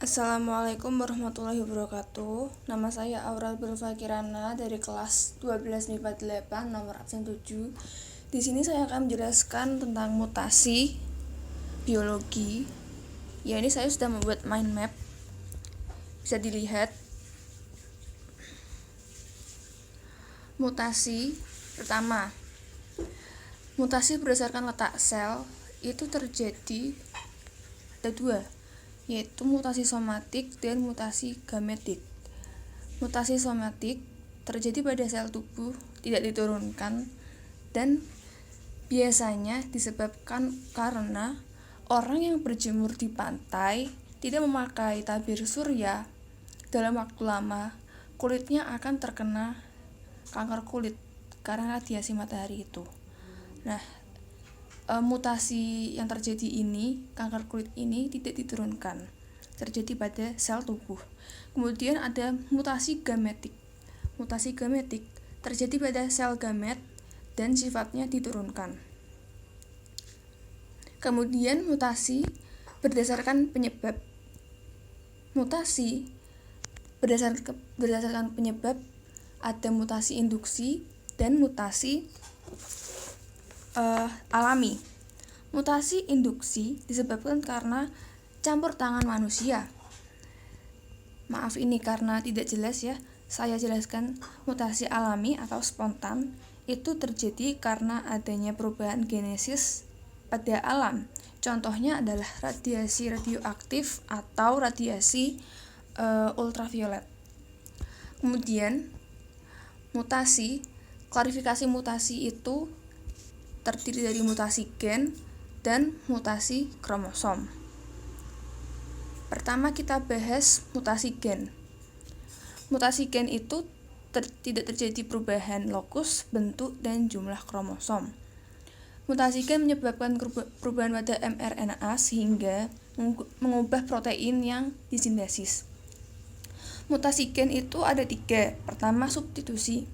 Assalamualaikum warahmatullahi wabarakatuh. Nama saya Aurel Belva Kirana dari kelas 12 MIPA 8 nomor absen 7. Di sini saya akan menjelaskan tentang mutasi biologi. Ya, ini saya sudah membuat mind map. Bisa dilihat. Mutasi pertama. Mutasi berdasarkan letak sel itu terjadi ada dua, yaitu mutasi somatik dan mutasi gametik. Mutasi somatik terjadi pada sel tubuh, tidak diturunkan, dan biasanya disebabkan karena orang yang berjemur di pantai tidak memakai tabir surya dalam waktu lama, kulitnya akan terkena kanker kulit karena radiasi matahari itu. Nah, mutasi yang terjadi ini, kanker kulit ini tidak diturunkan, terjadi pada sel tubuh. Kemudian ada mutasi gametik. Mutasi gametik terjadi pada sel gamet dan sifatnya diturunkan. Kemudian mutasi berdasarkan penyebab. Mutasi berdasarkan penyebab ada mutasi induksi dan mutasi alami. Mutasi induksi disebabkan karena campur tangan manusia. Maaf, ini karena tidak jelas ya, saya jelaskan. Mutasi alami atau spontan itu terjadi karena adanya perubahan genesis pada alam. Contohnya adalah radiasi radioaktif atau radiasi ultraviolet. Kemudian klarifikasi mutasi itu terdiri dari mutasi gen dan mutasi kromosom. Pertama kita bahas mutasi gen. Mutasi gen itu tidak terjadi perubahan lokus, bentuk, dan jumlah kromosom. Mutasi gen menyebabkan perubahan pada mRNA sehingga mengubah protein yang disintesis. Mutasi gen itu ada 3. Pertama, substitusi.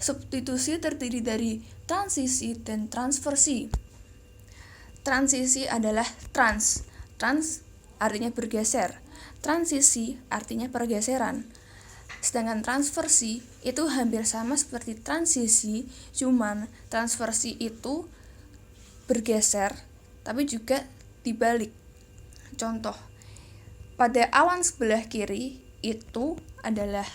Substitusi terdiri dari transisi dan transversi. Transisi adalah trans artinya bergeser, transisi artinya pergeseran. Sedangkan transversi itu hampir sama seperti transisi, cuman transversi itu bergeser tapi juga dibalik. Contoh, pada awan sebelah kiri itu adalah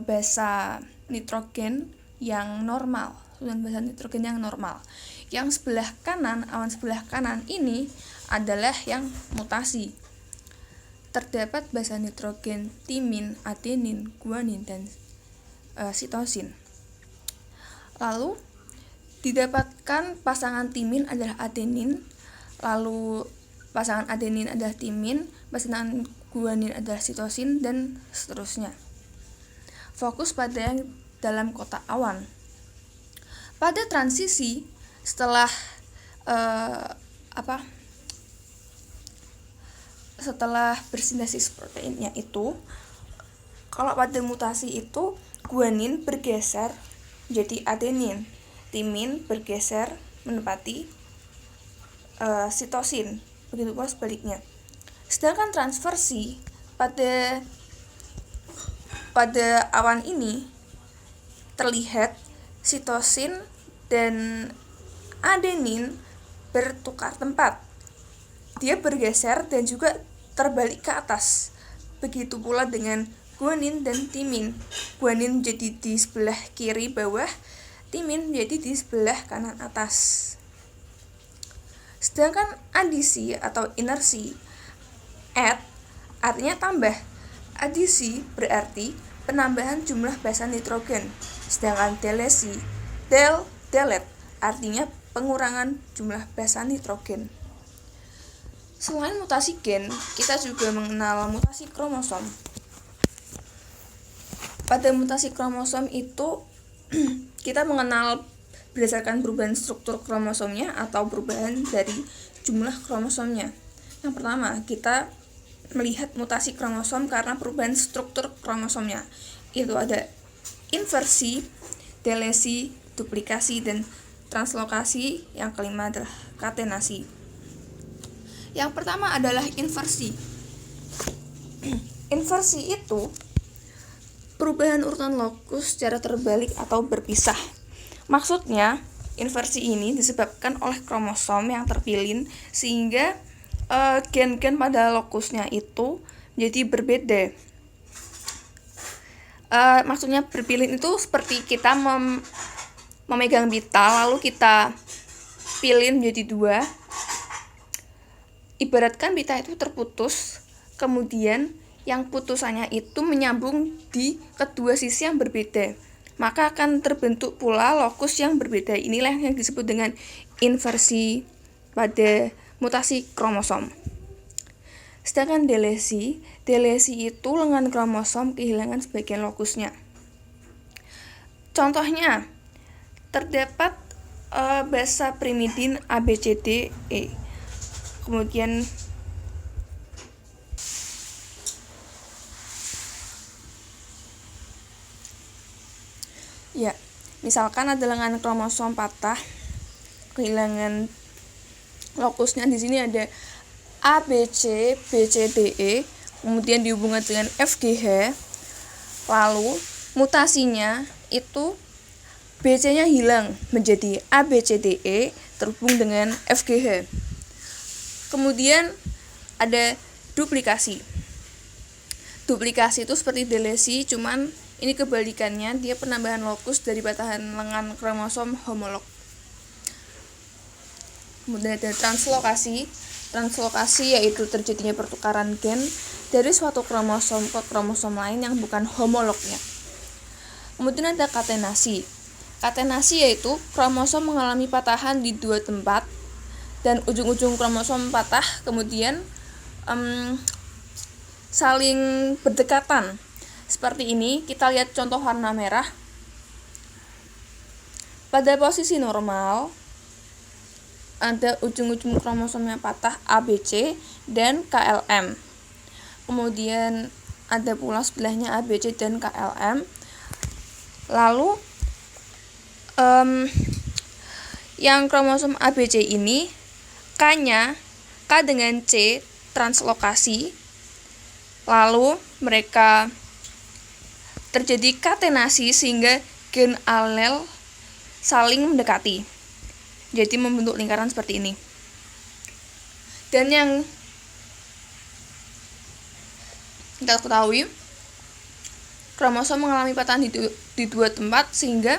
basa nitrogen yang normal, basa nitrogen yang normal. Yang sebelah kanan, awan sebelah kanan ini adalah yang mutasi. Terdapat basa nitrogen timin, adenin, guanin, dan sitosin. Lalu didapatkan pasangan timin adalah adenin, lalu pasangan adenin adalah timin, pasangan guanin adalah sitosin, dan seterusnya. Fokus pada yang dalam kotak awan. Pada transisi setelah bersintesis proteinnya itu, kalau pada mutasi itu guanin bergeser jadi adenin, timin bergeser menempati sitosin, begitu pula sebaliknya. Sedangkan transversi pada awan ini terlihat sitosin dan adenin bertukar tempat. Dia bergeser dan juga terbalik ke atas. Begitu pula dengan guanin dan timin. Guanin menjadi di sebelah kiri bawah, timin menjadi di sebelah kanan atas. Sedangkan adisi atau inersi, add artinya tambah. Adisi berarti penambahan jumlah basa nitrogen. Sedangkan delesi, delete artinya pengurangan jumlah basa nitrogen. Selain mutasi gen, kita juga mengenal mutasi kromosom. Pada mutasi kromosom itu kita mengenal berdasarkan perubahan struktur kromosomnya atau perubahan dari jumlah kromosomnya. Yang pertama, kita melihat mutasi kromosom karena perubahan struktur kromosomnya. Itu ada inversi, delesi, duplikasi, dan translokasi. Yang kelima adalah katenasi. Yang pertama adalah inversi. Inversi itu perubahan urutan lokus secara terbalik atau berpisah. Maksudnya, inversi ini disebabkan oleh kromosom yang terpilin sehingga gen-gen pada lokusnya itu jadi berbeda. Maksudnya berpilin itu seperti kita memegang pita lalu kita pilin menjadi dua. Ibaratkan pita itu terputus, kemudian yang putusannya itu menyambung di kedua sisi yang berbeda, maka akan terbentuk pula lokus yang berbeda. Inilah yang disebut dengan inversi pada mutasi kromosom. Sedangkan delesi itu lengan kromosom kehilangan sebagian lokusnya. Contohnya, terdapat basa primidin ABCDE. Kemudian ya, misalkan ada lengan kromosom patah, kehilangan lokusnya. Di sini ada ABC, BCDE, kemudian dihubungkan dengan FGH. Lalu mutasinya itu BC-nya hilang menjadi ABCDE terhubung dengan FGH. Kemudian ada duplikasi. Duplikasi itu seperti delesi, cuman ini kebalikannya, dia penambahan lokus dari patahan lengan kromosom homolog. Kemudian ada translokasi. Translokasi yaitu terjadinya pertukaran gen dari suatu kromosom ke kromosom lain yang bukan homolognya. Kemudian ada katenasi. Katenasi yaitu kromosom mengalami patahan di dua tempat dan ujung-ujung kromosom patah kemudian saling berdekatan. Seperti ini, kita lihat contoh warna merah. Pada posisi normal, ada ujung-ujung kromosom yang patah ABC dan KLM. Kemudian ada pula sebelahnya ABC dan KLM. Lalu yang kromosom ABC ini K-nya K dengan C translokasi. Lalu mereka terjadi katenasi sehingga gen alel saling mendekati. Jadi membentuk lingkaran seperti ini. Dan yang kita ketahui, kromosom mengalami patahan di dua tempat sehingga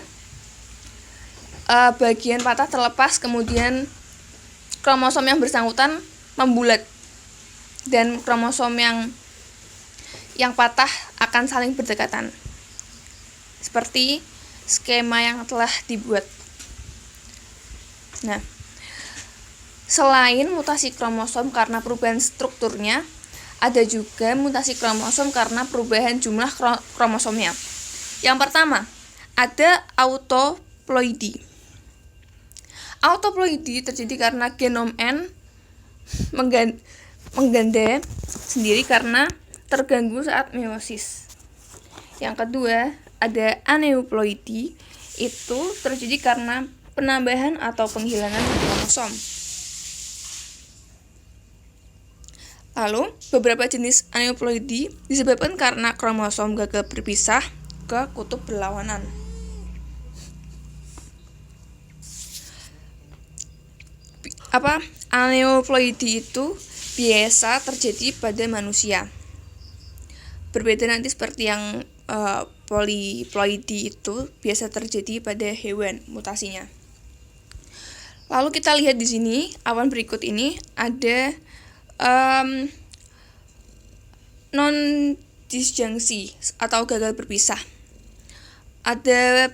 bagian patah terlepas, kemudian kromosom yang bersangkutan membulat dan kromosom yang patah akan saling berdekatan. Seperti skema yang telah dibuat. Nah, selain mutasi kromosom karena perubahan strukturnya, ada juga mutasi kromosom karena perubahan jumlah kromosomnya. Yang pertama, ada autoploidi. Autoploidi terjadi karena genom N mengganda sendiri karena terganggu saat meiosis. Yang kedua, ada aneuploidi. Itu terjadi karena penambahan atau penghilangan kromosom. Lalu, beberapa jenis aneuploidi disebabkan karena kromosom gagal berpisah ke kutub berlawanan. Aneuploidi itu biasa terjadi pada manusia. Berbeda nanti seperti yang polyploidi itu biasa terjadi pada hewan mutasinya. Lalu kita lihat di sini, awan berikut ini ada non-disjungsi atau gagal berpisah. Ada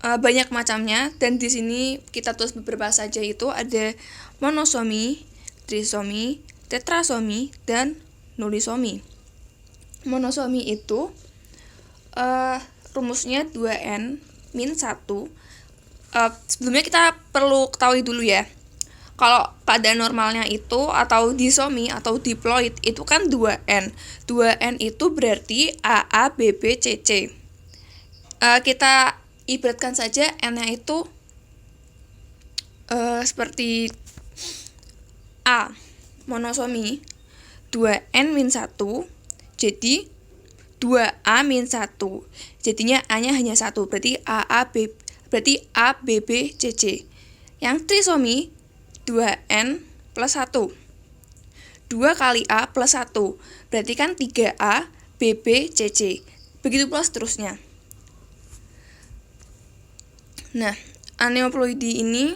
banyak macamnya, dan di sini kita tulis beberapa saja. Itu ada monosomi, trisomi, tetrasomi, dan nulisomi. Monosomi itu rumusnya 2n-1. Sebelumnya kita perlu ketahui dulu ya, kalau keadaan normalnya itu atau disomi atau diploid itu kan 2n. 2n itu berarti AA, BB, CC. Kita ibaratkan saja n-nya itu seperti A, monosomi 2n-1 jadi 2A-1. Jadinya A-nya hanya 1, berarti A, B, B, C, C. Yang trisomi 2N plus 1. 2 kali A plus 1, berarti kan 3A, B, B, C, C. Begitu pula seterusnya. Nah, aneuploidi ini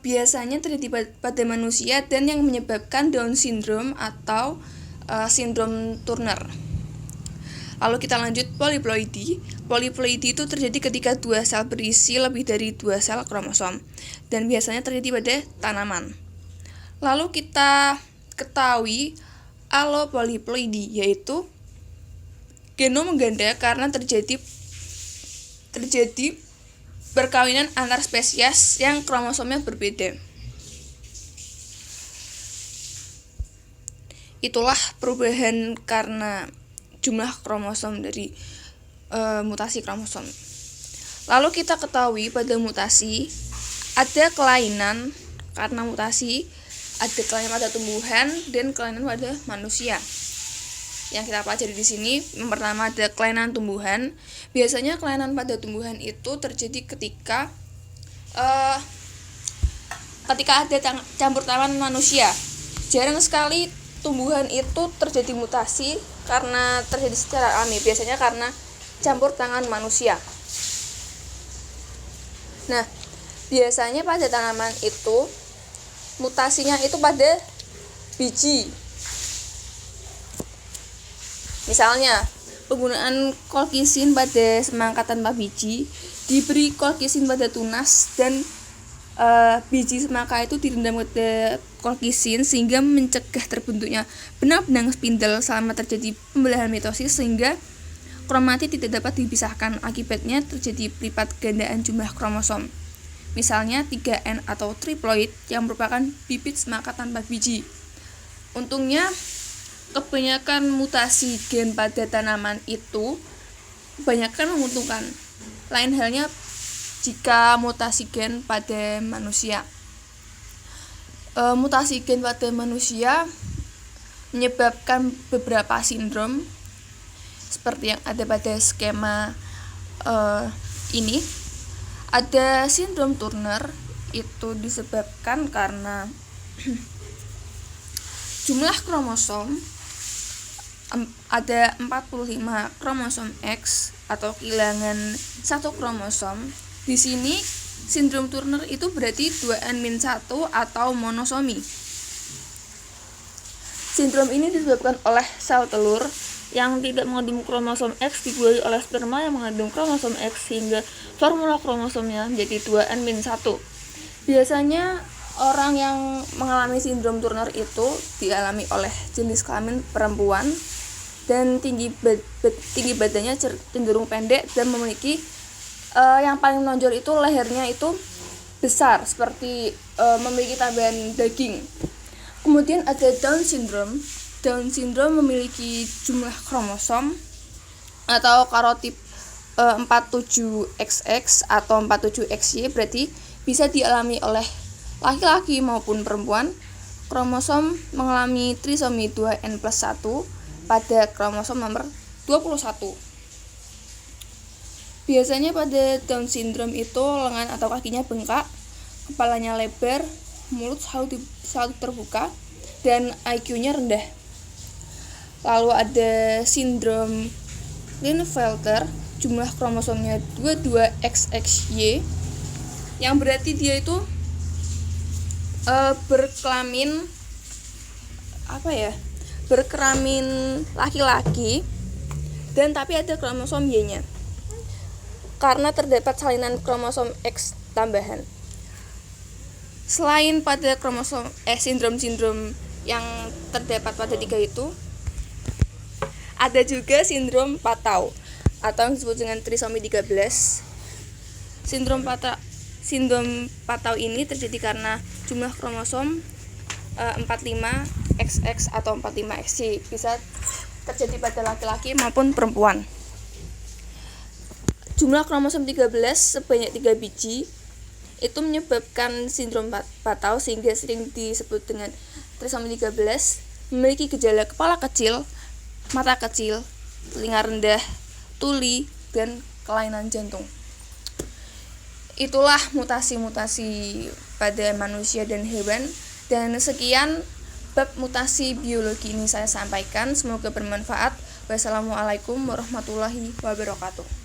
biasanya terjadi pada manusia dan yang menyebabkan Down syndrome atau sindrom Turner. Lalu kita lanjut poliploidi. Poliploidi itu terjadi ketika 2 sel berisi lebih dari 2 sel kromosom dan biasanya terjadi pada tanaman. Lalu kita ketahui alopoliploidi, yaitu genom ganda karena terjadi perkawinan antar spesies yang kromosomnya berbeda. Itulah perubahan karena jumlah kromosom dari mutasi kromosom. Lalu kita ketahui pada mutasi ada kelainan karena mutasi, ada kelainan pada tumbuhan dan kelainan pada manusia. Yang kita pelajari di sini, yang pertama ada kelainan tumbuhan. Biasanya kelainan pada tumbuhan itu terjadi ketika ada campur tangan manusia. Jarang sekali tumbuhan itu terjadi mutasi karena terjadi secara alami, biasanya karena campur tangan manusia. Nah, biasanya pada tanaman itu mutasinya itu pada biji. Misalnya, penggunaan kolkisin pada semangka tanpa biji, diberi kolkisin pada tunas dan biji semangka itu direndam pada kolkisin sehingga mencegah terbentuknya benang-benang spindle selama terjadi pembelahan mitosis sehingga kromatid tidak dapat dipisahkan. Akibatnya terjadi pelipat gandaan jumlah kromosom. Misalnya 3N atau triploid yang merupakan bibit semangka tanpa biji. Untungnya kebanyakan mutasi gen pada tanaman itu kebanyakan menguntungkan. Lain halnya jika mutasi gen pada manusia. Mutasi gen pada manusia menyebabkan beberapa sindrom seperti yang ada pada skema ini. Ada sindrom Turner, itu disebabkan karena jumlah kromosom ada 45 kromosom X atau kehilangan 1 kromosom. Di sini sindrom Turner itu berarti 2N-1 atau monosomi. Sindrom ini disebabkan oleh sel telur yang tidak mengandung kromosom X dibuahi oleh sperma yang mengandung kromosom X sehingga formula kromosomnya menjadi 2N-1. Biasanya orang yang mengalami sindrom Turner itu dialami oleh jenis kelamin perempuan dan tinggi badannya cenderung pendek dan memiliki yang paling menonjol itu lehernya itu besar seperti memiliki tambahan daging. Kemudian ada Down syndrome. Down syndrome memiliki jumlah kromosom atau karotip 47XX atau 47XY, berarti bisa dialami oleh laki-laki maupun perempuan. Kromosom mengalami trisomi 2N+1 pada kromosom nomor 21. Biasanya pada Down syndrome itu lengan atau kakinya bengkak, kepalanya lebar, mulut selalu terbuka, dan IQ-nya rendah. Lalu ada sindrom Klinefelter, jumlah kromosomnya 22XXY, yang berarti dia itu berkelamin laki-laki dan tapi ada kromosom Y-nya. Karena terdapat salinan kromosom X tambahan. Selain pada kromosom sindrom-sindrom yang terdapat pada 3 itu, ada juga sindrom Patau atau yang disebut dengan trisomi 13. Sindrom Patau ini terjadi karena jumlah kromosom 45XX atau 45XY, bisa terjadi pada laki-laki maupun perempuan. Jumlah kromosom 13 sebanyak 3 biji itu menyebabkan sindrom Patau sehingga sering disebut dengan trisomi 13, memiliki gejala kepala kecil, mata kecil, telinga rendah, tuli, dan kelainan jantung. Itulah mutasi-mutasi pada manusia dan hewan. Dan sekian bab mutasi biologi ini saya sampaikan. Semoga bermanfaat. Wassalamualaikum warahmatullahi wabarakatuh.